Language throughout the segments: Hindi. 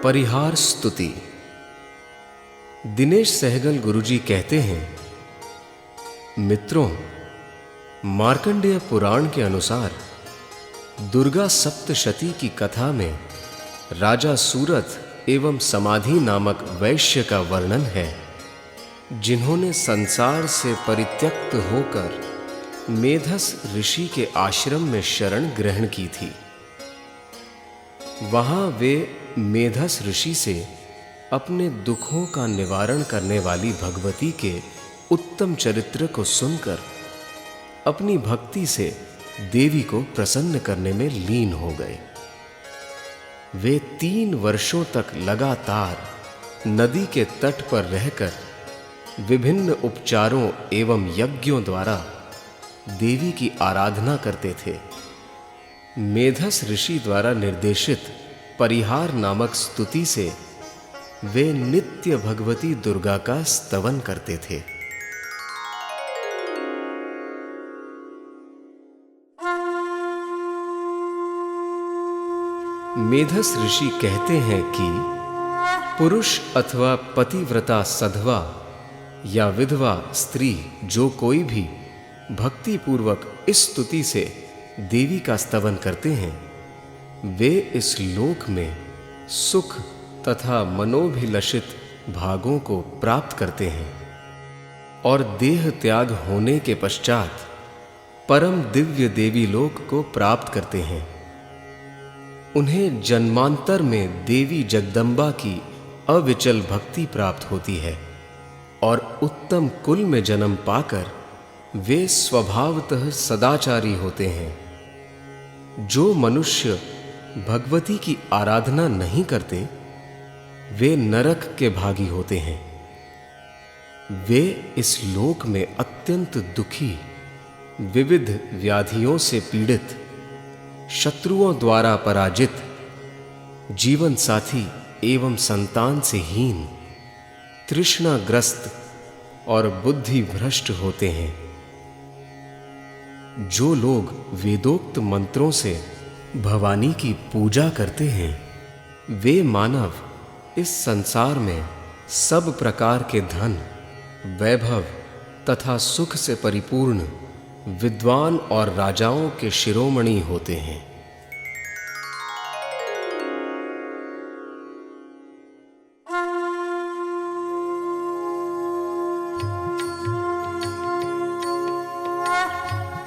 परिहार स्तुति। दिनेश सहगल गुरुजी कहते हैं, मित्रों, मार्कंडेय पुराण के अनुसार दुर्गा सप्तशती की कथा में राजा सूरथ एवं समाधि नामक वैश्य का वर्णन है, जिन्होंने संसार से परित्यक्त होकर मेधस ऋषि के आश्रम में शरण ग्रहण की थी। वहां वे मेधस ऋषि से अपने दुखों का निवारण करने वाली भगवती के उत्तम चरित्र को सुनकर अपनी भक्ति से देवी को प्रसन्न करने में लीन हो गए। वे 3 वर्षों तक लगातार नदी के तट पर रहकर विभिन्न उपचारों एवं यज्ञों द्वारा देवी की आराधना करते थे। मेधस ऋषि द्वारा निर्देशित परिहार नामक स्तुति से वे नित्य भगवती दुर्गा का स्तवन करते थे। मेधस ऋषि कहते हैं कि पुरुष अथवा पतिव्रता सधवा या विधवा स्त्री जो कोई भी भक्ति पूर्वक इस स्तुति से देवी का स्तवन करते हैं, वे इस लोक में सुख तथा मनोभिलषित भागों को प्राप्त करते हैं और देह त्याग होने के पश्चात परम दिव्य देवी लोक को प्राप्त करते हैं। उन्हें जन्मांतर में देवी जगदम्बा की अविचल भक्ति प्राप्त होती है और उत्तम कुल में जन्म पाकर वे स्वभावतः सदाचारी होते हैं। जो मनुष्य भगवती की आराधना नहीं करते, वे नरक के भागी होते हैं। वे इस लोक में अत्यंत दुखी, विविध व्याधियों से पीड़ित, शत्रुओं द्वारा पराजित, जीवन साथी एवं संतान से हीन, तृष्णाग्रस्त और बुद्धि भ्रष्ट होते हैं। जो लोग वेदोक्त मंत्रों से भवानी की पूजा करते हैं, वे मानव इस संसार में सब प्रकार के धन, वैभव तथा सुख से परिपूर्ण विद्वान और राजाओं के शिरोमणि होते हैं।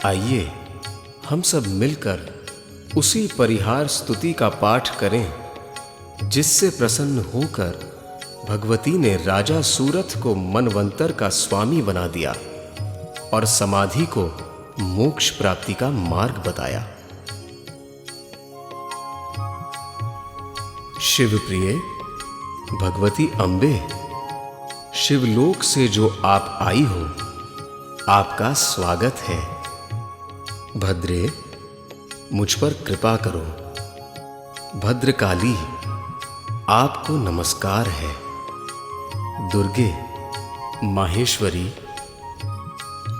आइए हम सब मिलकर उसी परिहार स्तुति का पाठ करें, जिससे प्रसन्न होकर भगवती ने राजा सूरथ को मनवंतर का स्वामी बना दिया और समाधि को मोक्ष प्राप्ति का मार्ग बताया। शिवप्रिय भगवती अम्बे, शिवलोक से जो आप आई हो, आपका स्वागत है। भद्रे, मुझ पर कृपा करो। भद्रकाली, आपको नमस्कार है। दुर्गे, माहेश्वरी,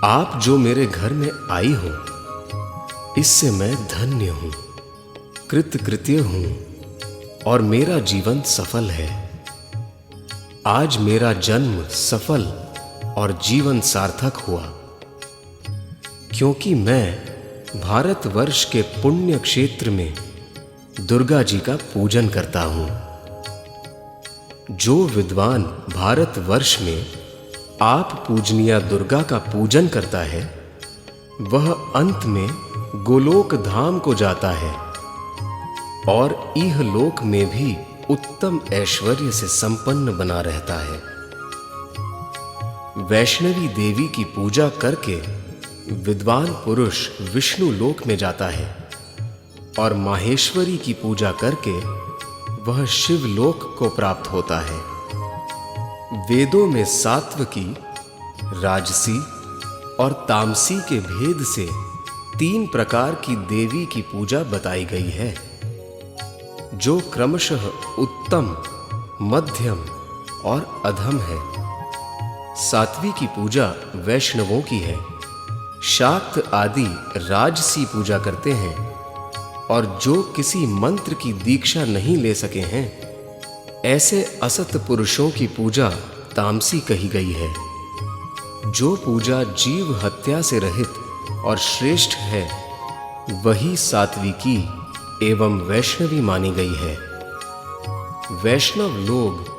आप जो मेरे घर में आई हो, इससे मैं धन्य हूं, कृतकृत्य हूं और मेरा जीवन सफल है। आज मेरा जन्म सफल और जीवन सार्थक हुआ, क्योंकि मैं भारतवर्ष के पुण्य क्षेत्र में दुर्गा जी का पूजन करता हूं। जो विद्वान भारतवर्ष में आप पूजनीय दुर्गा का पूजन करता है, वह अंत में गोलोक धाम को जाता है और इहलोक में भी उत्तम ऐश्वर्य से संपन्न बना रहता है। वैष्णवी देवी की पूजा करके विद्वान पुरुष विष्णु लोक में जाता है और माहेश्वरी की पूजा करके वह शिवलोक को प्राप्त होता है। वेदों में सात्विकी, राजसी और तामसी के भेद से 3 प्रकार की देवी की पूजा बताई गई है, जो क्रमशः उत्तम, मध्यम और अधम है। सात्वी की पूजा वैष्णवों की है। शाक्त आदि राजसी पूजा करते हैं और जो किसी मंत्र की दीक्षा नहीं ले सके हैं, ऐसे असत पुरुषों की पूजा तामसी कही गई है। जो पूजा जीव हत्या से रहित और श्रेष्ठ है, वही सात्विकी एवं वैष्णवी मानी गई है। वैष्णव लोग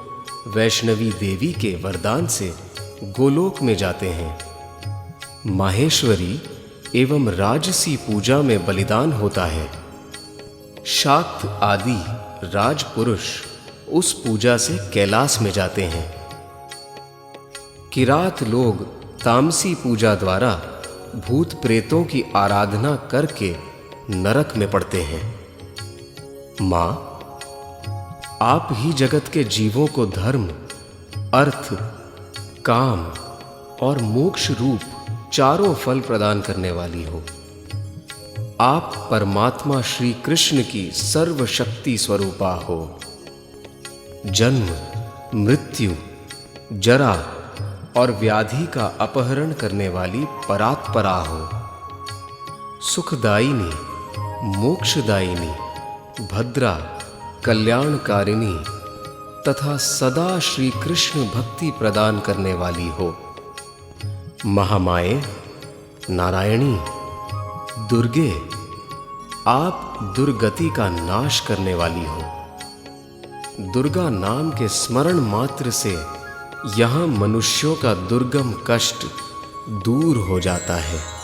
वैष्णवी देवी के वरदान से गोलोक में जाते हैं। माहेश्वरी एवं राजसी पूजा में बलिदान होता है। शाक्त आदि राजपुरुष उस पूजा से कैलाश में जाते हैं। किरात लोग तामसी पूजा द्वारा भूत प्रेतों की आराधना करके नरक में पड़ते हैं। मां, आप ही जगत के जीवों को धर्म, अर्थ, काम और मोक्ष रूप चारों फल प्रदान करने वाली हो। आप परमात्मा श्री कृष्ण की सर्वशक्ति स्वरूपा हो। जन्म, मृत्यु, जरा और व्याधि का अपहरण करने वाली परात्परा हो। सुखदायिनी, मोक्षदायिनी, भद्रा, कल्याणकारिणी तथा सदा श्री कृष्ण भक्ति प्रदान करने वाली हो। महामाये, नारायणी, दुर्गे, आप दुर्गति का नाश करने वाली हो। दुर्गा नाम के स्मरण मात्र से यहाँ मनुष्यों का दुर्गम कष्ट दूर हो जाता है।